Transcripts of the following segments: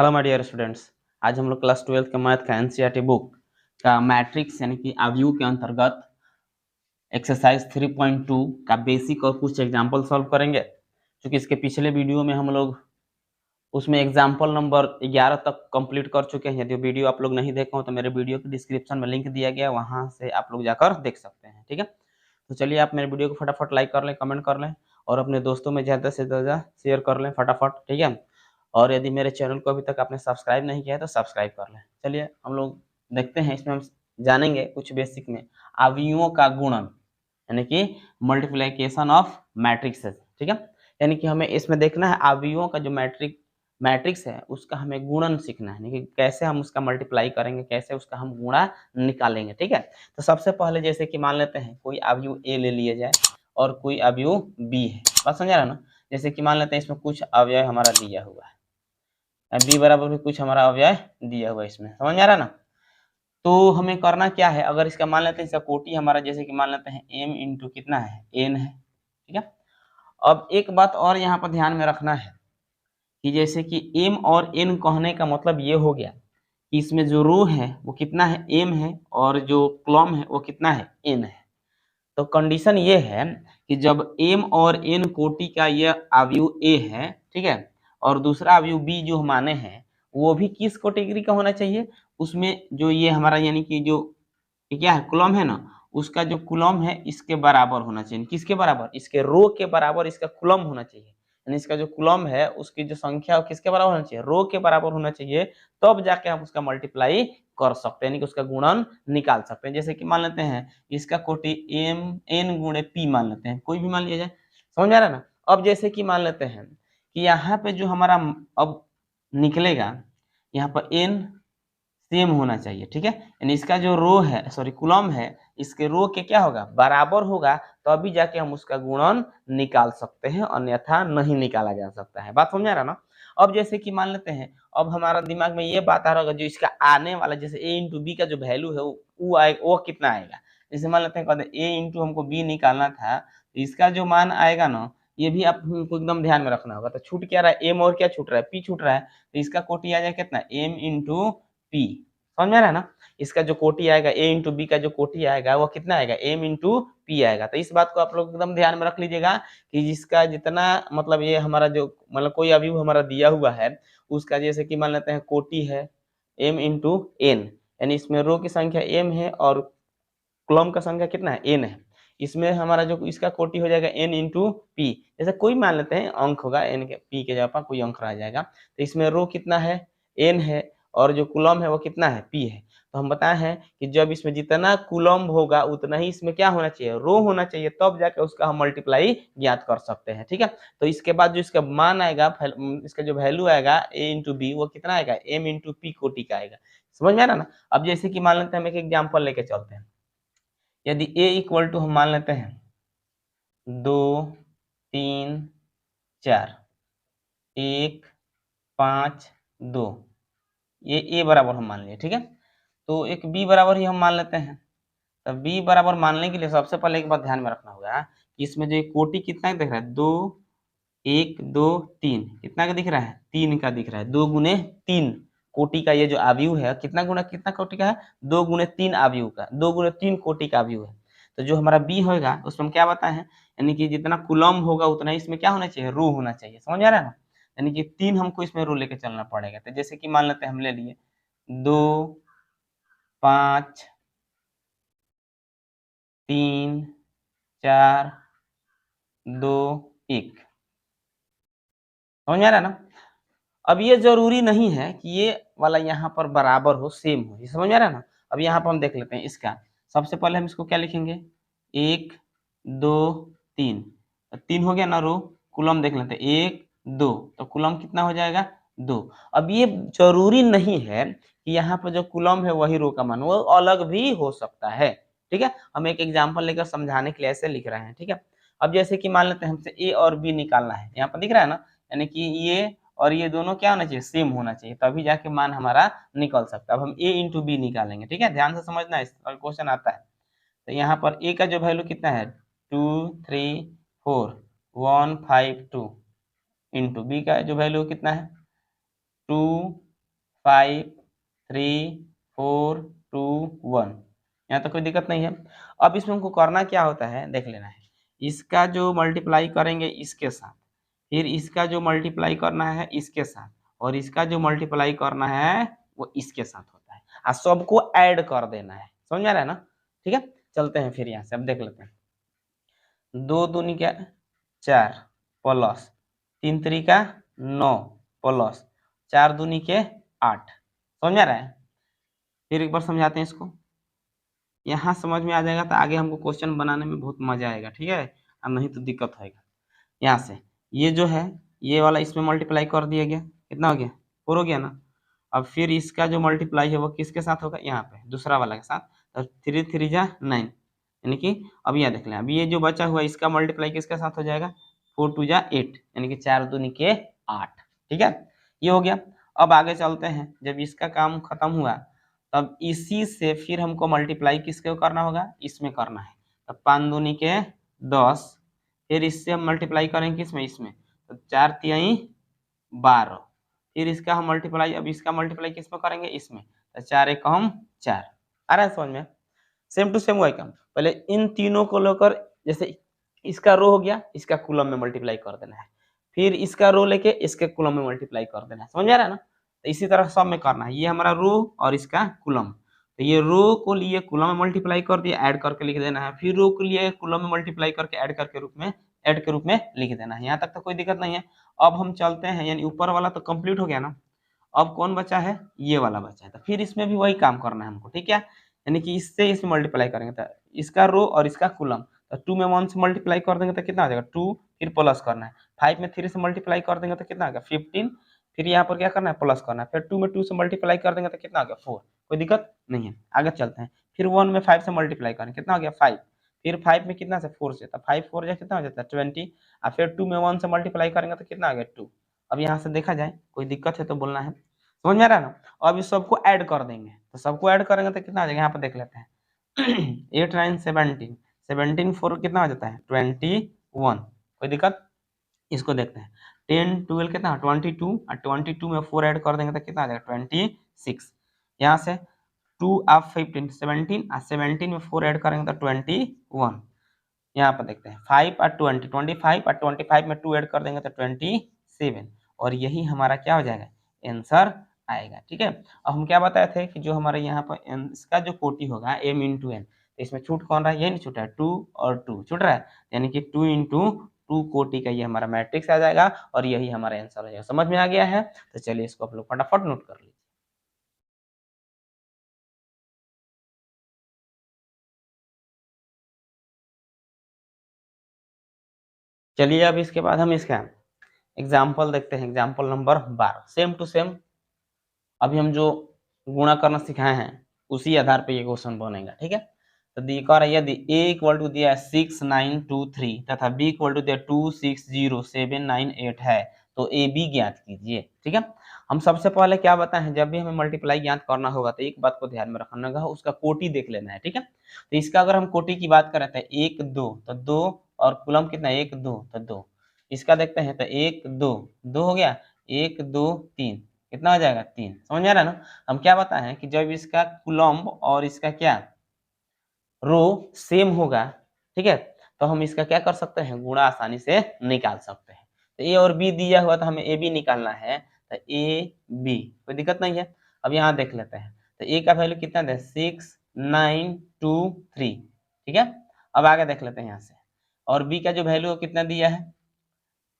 Hello my dear students. आज हम लोग क्लास 12 के मैथ का एनसीईआरटी बुक का मैट्रिक्स यानी कि अवयव के अंतर्गत एक्सरसाइज 3.2 का बेसिक और कुछ एग्जांपल सॉल्व करेंगे। क्योंकि इसके पिछले वीडियो में हम लोग उसमें एग्जाम्पल नंबर 11 तक कंप्लीट कर चुके हैं। यदि वीडियो आप लोग नहीं देखे हो तो मेरे वीडियो के डिस्क्रिप्शन में लिंक दिया गया है, वहां से आप लोग जाकर देख सकते हैं। ठीक है, तो चलिए आप मेरे वीडियो को फटाफट लाइक कर लें, कमेंट कर लें और अपने दोस्तों में ज़्यादा से ज़्यादा शेयर कर लें फटाफट। ठीक है, और यदि मेरे चैनल को अभी तक आपने सब्सक्राइब नहीं किया है तो सब्सक्राइब कर लें। चलिए हम लोग देखते हैं, इसमें हम जानेंगे कुछ बेसिक में अवयवों का गुणन यानी कि मल्टीप्लिकेशन ऑफ मैट्रिक्सेस। ठीक है, यानी कि हमें इसमें देखना है अवयवों का जो मैट्रिक्स है उसका हमें गुणन सीखना है, यानी कि कैसे हम उसका मल्टीप्लाई करेंगे, कैसे उसका हम गुणा निकालेंगे। ठीक है, तो सबसे पहले जैसे कि मान लेते हैं कोई अवयव ए ले लिया जाए और कोई अवयव बी है। बात समझ रहा ना? जैसे कि मान लेते हैं इसमें कुछ अवयव हमारा दिया हुआ है, बी बराबर भी कुछ हमारा अवयव दिया हुआ है, इसमें समझ में आ रहा ना? तो हमें करना क्या है, अगर इसका मान लेते हैं इसका कोटि हमारा जैसे कि मान लेते हैं m इंटू कितना है, n है। ठीक है, अब एक बात और यहाँ पर ध्यान में रखना है कि जैसे कि m और n कहने का मतलब ये हो गया कि इसमें जो रो है वो कितना है, m है, और जो कॉलम है वो कितना है, n है। तो कंडीशन ये है कि जब m और n कोटि का यह अवयव a है, ठीक है, और दूसरा अवयव b जो माने हैं वो भी किस कैटेगरी का होना चाहिए, उसमें जो ये हमारा यानी कि जो ये क्या है, कॉलम है ना, उसका जो कॉलम है इसके बराबर होना चाहिए। किसके बराबर? इसके रो के बराबर इसका कॉलम होना चाहिए। यानी इसका जो कॉलम है उसकी जो संख्या है किसके बराबर होना चाहिए, रो के बराबर होना चाहिए। तब जाके हम उसका मल्टीप्लाई कर सकते हैं, यानी कि उसका गुणन निकाल सकते हैं। जैसे कि मान लेते हैं इसका कोटि m n गुणे p मान लेते हैं, कोई भी मान लिया जाए। समझ में आ रहा है ना? अब जैसे कि मान लेते हैं कि यहाँ पे जो हमारा अब निकलेगा यहाँ पर n सेम होना चाहिए। ठीक है, यानी इसका जो रो है, सॉरी कॉलम है, इसके रो के क्या होगा, बराबर होगा, तभी जाके हम उसका गुणन निकाल सकते हैं, अन्यथा नहीं निकाला जा सकता है। बात समझ आ रहा ना? अब जैसे कि मान लेते हैं, अब हमारा दिमाग में ये बात आ रहा होगा जो इसका आने वाला जैसे a इंटू बी का जो वैल्यू है वो कितना आएगा। जैसे मान लेते हैं कहते a इंटू हमको b निकालना था, तो इसका जो मान आएगा ना, ये भी आपको एकदम ध्यान में रखना होगा। तो छूट क्या रहा है, m और क्या छूट रहा है, p छूट रहा है। तो इसका कोटि आ जाएगा कितना, m इंटू p। समझ में आ रहा है ना? इसका जो कोटि आएगा a इंटू बी का जो कोटि आएगा वो कितना आएगा, m इंटू पी आएगा। तो इस बात को आप लोग एकदम ध्यान में रख लीजिएगा कि जिसका जितना मतलब ये हमारा जो मतलब कोई अवयव हमारा दिया हुआ है उसका जैसे कि मान लेते हैं कोटि है m इंटू n, यानी इसमें रो की संख्या m है और कॉलम का संख्या कितना है, n है। इसमें हमारा जो इसका कोटि हो जाएगा n इंटू पी। जैसे कोई मान लेते हैं अंक होगा n के, p के जगह पर कोई अंक रह जाएगा। तो इसमें रो कितना है, n है, और जो कूलम है वो कितना है, p है। तो हम बताए हैं कि जब इसमें जितना कूलम होगा उतना ही इसमें क्या होना चाहिए, रो होना चाहिए, तब जाके उसका हम मल्टीप्लाई ज्ञात कर सकते हैं। ठीक है, तो इसके बाद जो इसका मान आएगा, इसका जो वैल्यू आएगा a इंटू बी वो कितना आएगा, m इंटू पी कोटि का आएगा। समझ में आ रहा ना? अब जैसे कि मान लेते हैं हम एक एग्जाम्पल लेके चलते हैं। यदि a इक्वल टू हम मान लेते हैं 2 3 4, 1 5 2, ये a बराबर हम मान लिए। ठीक है, तो एक b बराबर ही हम मान लेते हैं। तो b बराबर मानने के लिए सबसे पहले एक बात ध्यान में रखना होगा कि इसमें जो कोटि कितना दिख रहा है, 2 1 2 3, कितना का दिख रहा है, 3 का दिख रहा है। 2 गुने 3 कोटि का ये जो अवयव है कितना गुना कितना कोटि का है, 2 गुने 3 अवयव का, 2 गुने 3 कोटि का अवयव है। तो जो हमारा b होगा उसमें हम क्या बताए हैं, यानी कि जितना कूलम होगा उतना ही इसमें क्या होना चाहिए, रो होना चाहिए। समझ आ रहा है ना? यानी कि 3 हमको इसमें रो लेके चलना पड़ेगा। तो जैसे कि मान लेते हैं हम ले लिए 2 5 3 4 2 1। समझ में आ रहा है ना? अब ये जरूरी नहीं है कि ये वाला यहाँ पर बराबर हो, सेम हो। ये समझ में आ रहा है ना? अब यहाँ पर हम देख लेते हैं इसका। सबसे पहले हम इसको क्या लिखेंगे, 1 2 3, 3 हो गया ना रो, कूलम देख लेते हैं 1 2, तो कूलम कितना हो जाएगा, 2। अब ये जरूरी नहीं है कि यहाँ पर जो कूलम है वही रो का मान, वो अलग भी हो सकता है। ठीक है, हम एक एग्जाम्पल लेकर समझाने के लिए ऐसे लिख रहे हैं। ठीक है, अब जैसे कि मान लेते हैं हमसे ए और बी निकालना है, यहाँ पर दिख रहा है ना, यानी कि ये और ये दोनों क्या होना चाहिए, सेम होना चाहिए, तभी जाके मान हमारा निकल सकता है। अब हम a इंटू बी निकालेंगे। ठीक है, ध्यान से समझना, इस क्वेश्चन आता है। तो यहाँ पर a का जो वैल्यू कितना है, 2 3 4 1 5 2, इंटू बी का जो वैल्यू कितना है, 2 5 3 4 2 1। यहाँ तक कोई दिक्कत नहीं है। अब इसमें हमको करना क्या होता है देख लेना है। इसका जो मल्टीप्लाई करेंगे इसके साथ, फिर इसका जो मल्टीप्लाई करना है इसके साथ, और इसका जो मल्टीप्लाई करना है वो इसके साथ होता है, और सबको ऐड कर देना है। समझ में आ रहा है ना? ठीक है, चलते हैं फिर यहाँ से, अब देख लेते हैं। 2 दूनी क्या 4 प्लस 3 3 9 प्लस 4 दूनी के 8। समझ में आ रहा है? फिर एक बार समझाते हैं इसको। यहाँ समझ में आ जाएगा तो आगे हमको क्वेश्चन बनाने में बहुत मजा आएगा, ठीक है, और नहीं तो दिक्कत होएगा। यहाँ से ये जो है ये वाला इसमें मल्टीप्लाई कर दिया गया, कितना हो गया 4 हो गया ना। अब फिर इसका जो मल्टीप्लाई है वो किसके साथ होगा, यहाँ पे दूसरा वाला के साथ, तो 3 3 जा 9, यानी कि अब यहाँ देख लें, अब ये जो बचा हुआ इसका मल्टीप्लाई किसके साथ हो जाएगा, 4 2 जा 8, यानी कि 4 दूनी के 8। ठीक है, ये हो गया। अब आगे चलते हैं, जब इसका काम खत्म हुआ तब इसी से फिर हमको मल्टीप्लाई किसके करना होगा, इसमें करना है। तो 5 दूनी के 10, फिर इससे हम मल्टीप्लाई करेंगे किसमें, इसमें, तो 4 तिहाई 12, फिर इसका हम मल्टीप्लाई, अब इसका मल्टीप्लाई किस में करेंगे, इसमें, तो 4 एक हम 4। आ रहा है समझ में? सेम टू सेम वही काम, पहले इन तीनों को लेकर, जैसे इसका रो हो गया, इसका कॉलम में मल्टीप्लाई कर देना है, फिर इसका रो लेके इसके कॉलम में मल्टीप्लाई कर देना है। समझ आ रहा है ना? तो इसी तरह सब में करना है। ये हमारा रो और इसका कॉलम, तो ये रो को लिए कॉलम में मल्टीप्लाई कर दिया, ऐड करके लिख देना है, फिर रो को लिए कॉलम में मल्टीप्लाई करके ऐड के रूप में लिख देना है। यहाँ तक तो कोई दिक्कत नहीं है। अब हम चलते हैं, यानी ऊपर वाला तो कंप्लीट हो गया ना, अब कौन बचा है, ये वाला बचा है, तो फिर इसमें भी वही काम करना है हमको। ठीक है, यानी कि इससे इसमें मल्टीप्लाई करेंगे तो इसका रो और इसका कॉलम, तो 2 में 1 से मल्टीप्लाई कर देंगे तो कितना आ जाएगा 2, फिर प्लस करना है, 5 में 3 से मल्टीप्लाई कर देंगे तो कितना आ गया 15, फिर यहाँ पर क्या करना है प्लस करना है, फिर 2 में 2 से मल्टीप्लाई कर देंगे तो कितना आ गया 4। कोई दिक्कत नहीं है, आगे चलते हैं। फिर 1 में 5 से मल्टीप्लाई करें, कितना हो गया 5, फिर 5 में कितना से 4 से, तो 5 4 जा कितना हो जाता है 20, और फिर 2 में 1 से मल्टीप्लाई करेंगे तो कितना आ गया 2। अब यहाँ से देखा जाए, कोई दिक्कत है तो बोलना है। समझ में आ रहा है ना? अब इस सबको ऐड कर देंगे, तो सबको ऐड करेंगे तो कितना आ जाएगा, यहाँ पर देख लेते हैं। 8 9 17, 17 4 कितना हो जाता है 21। कोई दिक्कत? इसको देखते हैं। 10 12 कितना 22, और 22 में 4 ऐड कर देंगे तो कितना आ जाएगा 26। यहाँ से 2 आप 15 17, और 17 में 4 ऐड करेंगे तो 21। यहाँ पर देखते हैं 5 और 20, 25, और 25 में 2 ऐड कर देंगे तो 27, और यही हमारा क्या हो जाएगा आंसर आएगा। ठीक है, अब हम क्या बताए थे कि जो हमारे यहाँ पर इसका जो कोटि होगा m इंटू एन, तो इसमें छूट कौन रहा है, ये नहीं छूटा है 2 और 2 छूट रहा है, यानी कि 2 इंटू 2 कोटि का ये हमारा मैट्रिक्स आ जाएगा, और यही हमारा आंसर हो जाएगा। समझ में आ गया है? तो चलिए इसको आप लोग फटाफट नोट कर लीजिए। चलिए अब इसके बाद हम इसका एग्जाम्पल देखते हैं, example number 12। Same to same अभी हम जो गुणा करना सिखाए हैं उसी आधार पे ये क्वेश्चन बनेगा। ठीक है, तो दी कह रहा है यदि a इक्वल टू दिया है 6923 तथा b इक्वल टू दिया 260,798 है तो ए बी ज्ञात कीजिए। ठीक है, हम सबसे पहले क्या बताएं, जब भी हमें मल्टीप्लाई ज्ञात करना होगा तो एक बात को ध्यान में रखना होगा, उसका कोटि देख लेना है। ठीक है, तो इसका अगर हम कोटि की बात करें तो 1 2, तो 2 और कुलम कितना 1 2, तो 2। इसका देखते हैं तो 1 2 2 हो गया, 1 2 3 कितना हो जाएगा 3। समझ में आ रहा है ना? हम क्या बताएं कि जब इसका कुलम्ब और इसका क्या रो सेम होगा, ठीक है, तो हम इसका क्या कर सकते हैं, गुणा आसानी से निकाल सकते हैं। तो ए और बी दिया हुआ, तो हमें ए बी निकालना है, तो ए बी कोई दिक्कत नहीं है। अब यहाँ देख लेते हैं, तो ए का वैल्यू कितना है 6923। ठीक है, अब आगे देख लेते हैं यहाँ से, और बी का जो वैल्यू कितना दिया है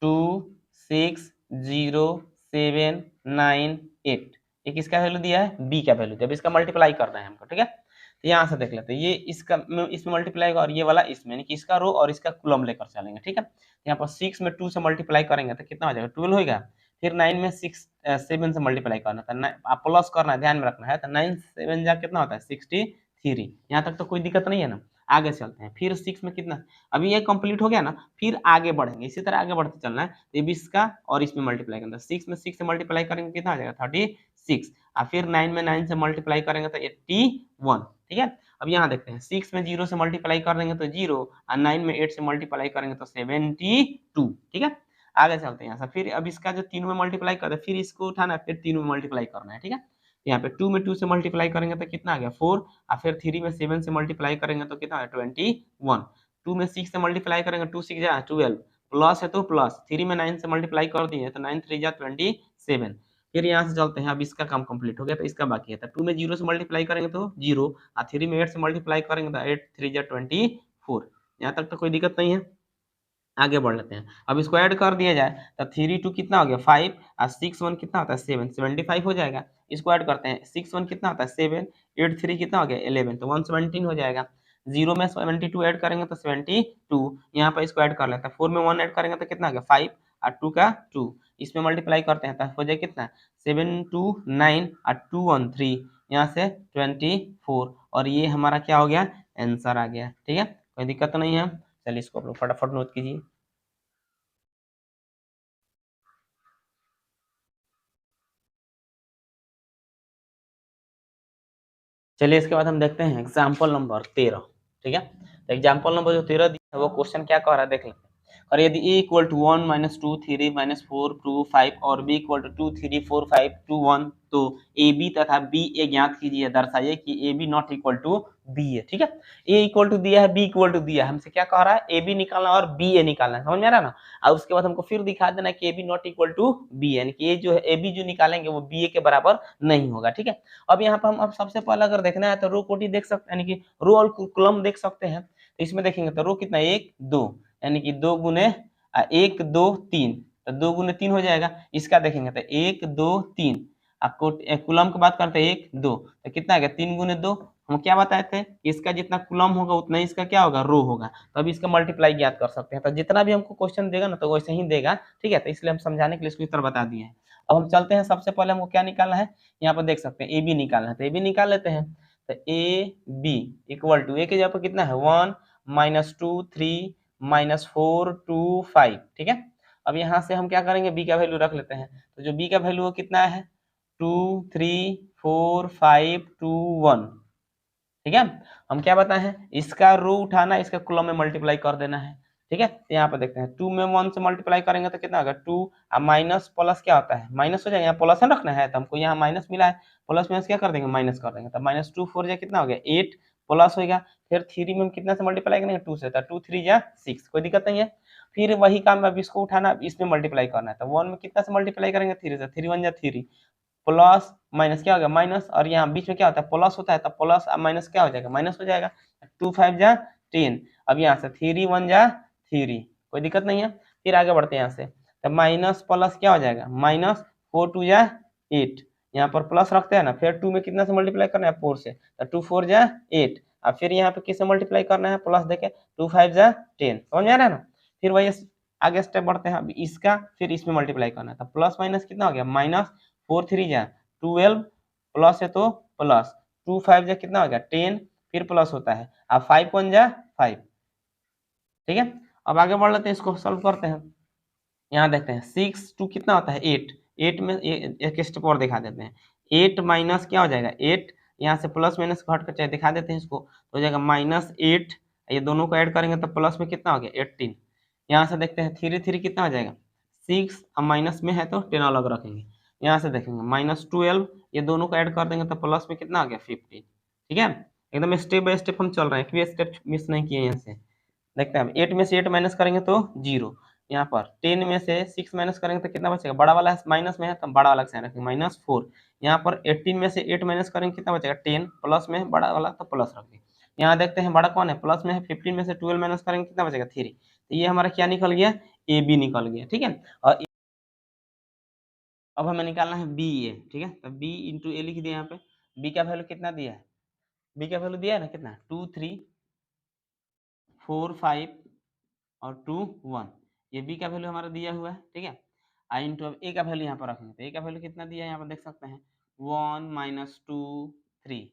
260,798। ये किसका वैल्यू दिया है, बी का वैल्यू दिया। अब इसका मल्टीप्लाई करना है हमको। ठीक है, तो यहाँ से देख लेते हैं, ये इसका इसमें मल्टीप्लाई और ये वाला इसमें, यानी कि इसका रो और इसका कुलम लेकर चलेंगे। ठीक है, यहाँ पर 6 में 2 से मल्टीप्लाई करेंगे तो कितना हो जाएगा 12 होगा, फिर 9 में 7 से मल्टीप्लाई करना था, आप प्लस करना है, ध्यान में रखना है, तो 9 7 जा कितना होता है 63। यहाँ तक तो कोई दिक्कत नहीं है ना? आगे चलते हैं, फिर 6 में कितना, अभी ये कंप्लीट हो गया ना, फिर आगे बढ़ेंगे, इसी तरह आगे बढ़ते चलना है। तो ये 20 का और इसमें मल्टीप्लाई करना है, 6 में 6 से मल्टीप्लाई करेंगे कितना आ जाएगा 36, और फिर 9 में 9 से मल्टीप्लाई करेंगे तो 81। ठीक है, अब यहाँ देखते हैं 6 में 0 से मल्टीप्लाई कर देंगे तो 0, और 9 में 8 से मल्टीप्लाई करेंगे तो 72। ठीक है, आगे चलते हैं यहाँ से, फिर अब इसका जो 3 में मल्टीप्लाई कर दे, फिर इसको उठाना है, फिर 3 में मल्टीप्लाई करना है, ठीक है। यहाँ पे 2 में 2 से मल्टीप्लाई करेंगे तो कितना आ गया 4, और फिर 3 में 7 से मल्टीप्लाई करेंगे तो कितना है 21, 2 में 6 से मल्टीप्लाई करेंगे, 2 6 जा 12, प्लस है तो प्लस, 3 में 9 से मल्टीप्लाई कर दिए तो 9 3 जा 27। फिर यहाँ से चलते हैं, अब इसका काम कंप्लीट हो गया तो इसका बाकी है, तो 2 में 0 से मल्टीप्लाई करेंगे तो 0, और 3 में 8 से मल्टीप्लाई करेंगे तो 8 3 जा 24। यहाँ तक तो कोई दिक्कत नहीं है। आगे बढ़ लेते हैं, अब इसको ऐड कर दिया जाए तो 3 2 कितना हो गया 5, और 6 1 कितना होता है 7, 75 हो जाएगा। इसको ऐड करते हैं, 6 1 कितना होता है 7, 8 3 कितना हो गया 11, तो 117 हो जाएगा। 0 में 72 ऐड करेंगे तो 72, यहाँ पर इसको ऐड कर लेते हैं, 4 में 1 ऐड करेंगे तो कितना हो गया 5, और 2 का 2, इसमें मल्टीप्लाई करते हैं तो हो जाए कितना 7 2 9 और 2 1 3, यहाँ से 24, और ये हमारा क्या हो गया आंसर आ गया, ठीक है, कोई दिक्कत नहीं है। चलिए इसको आप लोग फटाफट नोट कीजिए। चलिए इसके बाद हम देखते हैं एग्जाम्पल नंबर 13, ठीक है। तो एग्जाम्पल नंबर जो 13 दिया है वो क्वेश्चन क्या कह रहा है देख लेते हैं। और यदि a equal to 1 minus 2 3 minus 4 2 5 और b इक्वल टू 2 3 4 5 2 1, तो ए बी तथा बी ए ज्ञात कीजिए, दर्शाइए कि A B not equal to B है, ठीक है। ए इक्वल टू दिया है, बी इक्वल टू दिया है, हमसे क्या कह रहा है ए बी निकालना और बी ए निकालना है, समझ में आ रहा है ना। और उसके बाद हमको फिर दिखा देना कि A B not equal to B, यानी कि ये जो है ए बी जो निकालेंगे वो बी ए के बराबर नहीं होगा, ठीक है। अब यहाँ पर हम अब सबसे पहले अगर देखना है तो रो कोटी देख सकते हैं, यानी कि रो और कॉलम देख सकते हैं। तो इसमें देखेंगे तो रो कितना 1 2, यानी कि 2 गुने 1 2 3, तो 2 गुने 3 हो जाएगा। इसका देखेंगे तो 1 2 3, आपको कूलम की बात करते हैं 1 2, तो कितना आ गया 3 गुने 2। हम क्या बताए थे, इसका जितना कूलम होगा उतना ही इसका क्या होगा रो होगा, तो अब इसका मल्टीप्लाई ज्ञात कर सकते हैं। तो जितना भी हमको क्वेश्चन देगा ना तो वैसे ही देगा, ठीक है। तो इसलिए हम समझाने के लिए इसको इस तरह बता दिए हैं। अब हम चलते हैं, सबसे पहले हमको क्या निकालना है, यहाँ पर देख सकते हैं ए बी निकालना है, तो ए बी निकाल लेते हैं। तो ए बी इक्वल टू ए के जगह पर कितना है 1 माइनस 2 3 माइनस 4 2 5, ठीक है। अब यहाँ से हम क्या करेंगे बी का वैल्यू रख लेते हैं, तो जो बी का वैल्यू वो कितना है 2 3 4 5 2 1, ठीक है। हम क्या बताए हैं, इसका रो उठाना, इसका कॉलम में मल्टीप्लाई कर देना है, ठीक है। तो यहाँ पर देखते हैं 2 में 1 से मल्टीप्लाई करेंगे तो कितना होगा 2, और माइनस प्लस क्या होता है माइनस हो जाएगा, यहाँ प्लस रखना है तो हमको यहाँ माइनस मिला है, प्लस माइनस क्या कर देंगे माइनस कर देंगे, तो माइनस 2 4 जा कितना हो गया 8, प्लस होगा। फिर 3 में हम कितना से मल्टीप्लाई करेंगे 2 से, तो 2 3 जा 6, कोई दिक्कत नहीं है। फिर वही काम अब इसको उठाना, इसमें मल्टीप्लाई करना है, तो 1 में कितना से मल्टीप्लाई करेंगे 3 से, 3 1 जा 3, प्लस माइनस क्या हो गया माइनस, और यहाँ बीच में क्या होता है प्लस होता है, तो प्लस माइनस क्या हो जाएगा माइनस हो जाएगा। 2 5 जा 10, अब यहाँ से 3 1 जा 3, कोई दिक्कत नहीं है। फिर आगे बढ़ते हैं यहाँ से, तो माइनस प्लस क्या हो जाएगा माइनस 4 2 जा 8, यहाँ पर प्लस रखते हैं ना, फिर 2 में कितना से मल्टीप्लाई करना है 4 से, तो 2 4 जा 8, और फिर यहाँ पे किससे मल्टीप्लाई करना है प्लस देके 2 5 जा 10, समझ में आ रहा है ना। फिर वही आगे स्टेप बढ़ते हैं, अब इसका फिर इसमें मल्टीप्लाई करना है, तो प्लस माइनस कितना हो गया माइनस 4 3 जा 12, प्लस है तो प्लस 2 5 जा कितना हो गया 10, फिर प्लस होता है, अब 5 1 जा 5, ठीक है। अब आगे बढ़ लेते हैं, इसको सॉल्व करते हैं। यहाँ देखते हैं 6 2 कितना होता है 8, 8 में एक स्टेप और दिखा देते हैं, 8 माइनस क्या हो जाएगा 8, यहाँ से प्लस माइनस घट कर चाहे दिखा देते हैं इसको, तो हो जाएगा माइनस 8, ये दोनों को ऐड करेंगे तो प्लस में कितना हो गया 18। यहाँ से देखते हैं 3 3 कितना हो जाएगा 6, अब माइनस में है तो 10 अलग रखेंगे। यहाँ से देखेंगे माइनस 12, ये दोनों को ऐड कर देंगे तो प्लस में कितना आ गया 15, ठीक है। एकदम स्टेप बाय स्टेप हम चल रहे हैं, एक भी स्टेप मिस नहीं किए यहाँ से। देखते हैं 8 में से 8 माइनस करेंगे तो 0, यहाँ पर 10 में से 6 माइनस करेंगे तो कितना बचेगा, बड़ा वाला माइनस में है तो बड़ा वाला साइन रखेंगे माइनस 4, यहाँ पर 18 में से 8 माइनस करेंगे कितना बचेगा 10, प्लस में है बड़ा वाला तो प्लस रखेंगे। यहाँ देखते हैं बड़ा कौन है प्लस में है, 15 में से 12 माइनस करेंगे कितना बचेगा 3, तो ये हमारा क्या निकल गया ए बी निकल गया, ठीक है। और अब हमें निकालना है बी ए, ठीक है। तो बी इंटू ए लिख दिया, यहाँ पे बी का वैल्यू कितना दिया है, बी का वैल्यू दिया है ना कितना 2 3 4 5 और 2 1, ये बी का वैल्यू हमारा दिया हुआ है, ठीक है। आई इंटू अब ए का वैल्यू यहाँ पर रखेंगे, तो ए का वैल्यू कितना दिया है यहाँ पर देख सकते हैं 1 माइनस 2 3,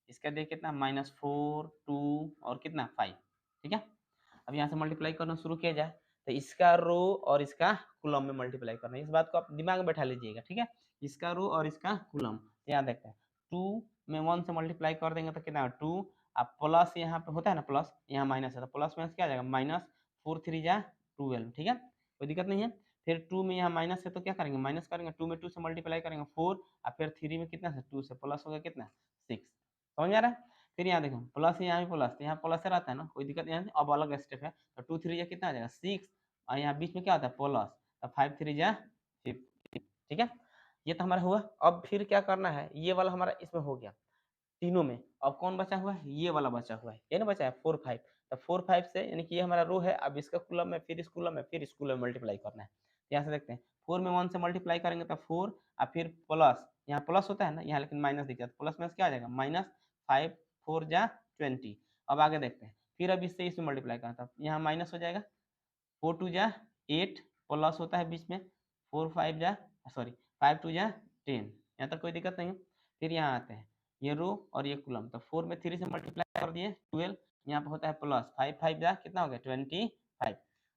इसका देखिए कितना माइनस 4 2 और कितना 5, ठीक है। अब यहाँ से मल्टीप्लाई करना शुरू किया जाए, तो इसका रो और इसका कॉलम में मल्टीप्लाई करना है, इस बात को आप दिमाग में बैठा लीजिएगा, ठीक है। इसका रो और इसका कॉलम, यहाँ देखते हैं 2 में 1 से मल्टीप्लाई कर देंगे तो कितना 2, अब प्लस यहाँ पे होता है ना प्लस, यहाँ माइनस है तो प्लस माइनस क्या आ जाएगा माइनस 4 3 जा 12, ठीक है, कोई दिक्कत नहीं है। फिर 2 में यहाँ माइनस है तो क्या करेंगे, माइनस करेंगे, 2 में 2 से मल्टीप्लाई करेंगे 4, और फिर 3 में कितना से 2 से प्लस हो गया कितना 6। समझ आ रहा है। फिर यहाँ देखो प्लस, यहाँ भी प्लस, तो यहाँ प्लस रहता है ना, कोई दिक्कत नहीं है। अब अलग स्टेप है, तो 2 3 कितना आ जाएगा 6, और यहाँ बीच में क्या होता है प्लस, तो 5 3 50। ठीक है, ये तो हमारा हुआ। अब फिर क्या करना है, ये वाला हमारा इसमें हो गया तीनों में। अब कौन बचा हुआ है, ये वाला बचा हुआ है, ये ना बचा है 4 5। तो 4 5 से यानी कि ये हमारा रो है, अब इसका कॉलम में, फिर इस कॉलम में, फिर इस कॉलम में मल्टीप्लाई करना है। तो यहाँ से देखते हैं 4 में 1 से मल्टीप्लाई करेंगे तो 4, और फिर प्लस, यहाँ प्लस होता है ना, यहाँ लेकिन माइनस दिख जाता है, प्लस में क्या आ जाएगा माइनस 5 4 जा 20। अब आगे देखते हैं, फिर अब इससे इसमें मल्टीप्लाई करना था, यहाँ माइनस हो जाएगा 4 2 जा 8, प्लस होता है बीच में 4 5 जा सॉरी 5 2 जा 10। यहाँ तक कोई दिक्कत नहीं है। फिर यहाँ आते हैं, ये रो और ये कॉलम, तो 4 में 3 से मल्टीप्लाई कर दिए 12, यहाँ पे होता है प्लस 5 5 जा कितना हो गया 25।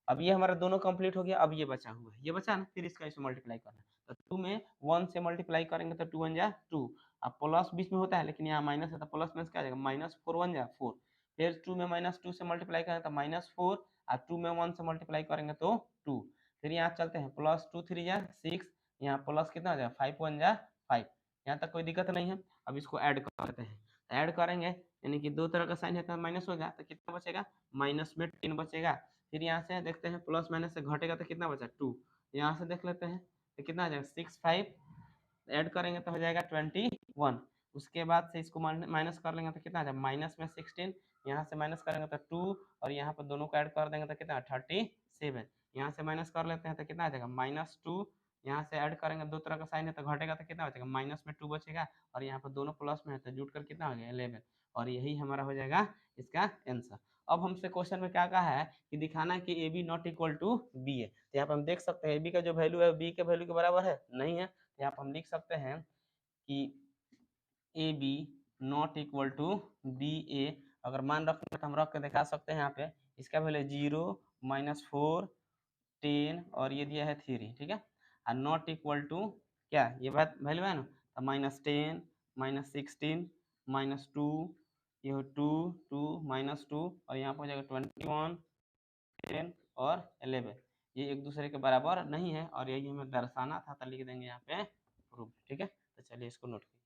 अब ये हमारा दोनों कंप्लीट हो गया। अब ये बचा हुआ है, ये बचा ना, फिर इसका इसमें मल्टीप्लाई करना है। तो 2 में 1 से मल्टीप्लाई करेंगे तो 2 1 जा 2, अब प्लस बीच में होता है लेकिन यहाँ माइनस है, तो प्लस में क्या आ जाएगा माइनस 4 1 जा 4। फिर 2 में माइनस 2 से मल्टीप्लाई करेंगे तो माइनस 4, और 2 में 1 से मल्टीप्लाई करेंगे तो 2। फिर यहाँ चलते हैं, प्लस 2 3 जा 6, यहाँ प्लस कितना आ जाएगा 5 1 जा 5। यहाँ तक कोई दिक्कत नहीं है। अब इसको ऐड करते हैं, ऐड करेंगे यानी कि दो तरह का साइन है तो माइनस होगा, तो कितना बचेगा माइनस में 10 बचेगा। फिर यहाँ से देखते हैं, प्लस माइनस से घटेगा तो कितना बचा 2। यहाँ से देख लेते हैं तो कितना आ जाएगा 6 5, ऐड करेंगे तो हो जाएगा 21। उसके बाद से इसको माइनस कर लेंगे तो कितना आ जाएगा माइनस में 16, यहाँ से माइनस करेंगे तो 2, और यहाँ पर दोनों को ऐड कर देंगे तो कितना 37। यहाँ से माइनस कर लेते हैं तो कितना आ जाएगा -2, यहाँ से ऐड करेंगे, दो तरह का साइन है तो घटेगा तो कितना बचेगा माइनस में 2 बचेगा, और यहाँ पर दोनों प्लस में है तो जुट कर कितना हो गया 11। और यही हमारा हो जाएगा इसका आंसर। अब हमसे क्वेश्चन में क्या कहा है कि दिखाना है कि A B not equal to B है। तो यहाँ पर हम देख सकते हैं ए बी का जो वैल्यू है बी के वैल्यू के बराबर है नहीं है, तो यहाँ पर हम लिख सकते हैं कि A B not equal to B A. अगर मान रखें तो हम रख के दिखा सकते हैं, यहाँ पे इसका वैल्यू 0 -4 10 और ये दिया है 3। ठीक है, और नॉट इक्वल टू क्या, ये बात वैल्यू है ना, तो -10 -16 -2, ये 2 2 -2, और यहाँ पर हो जाएगा 21 10 और 11। ये एक दूसरे के बराबर नहीं है, और यही हमें दर्शाना था, तो लिख देंगे यहाँ पे प्रूफ। ठीक है, तो चलिए इसको नोट कीजिए।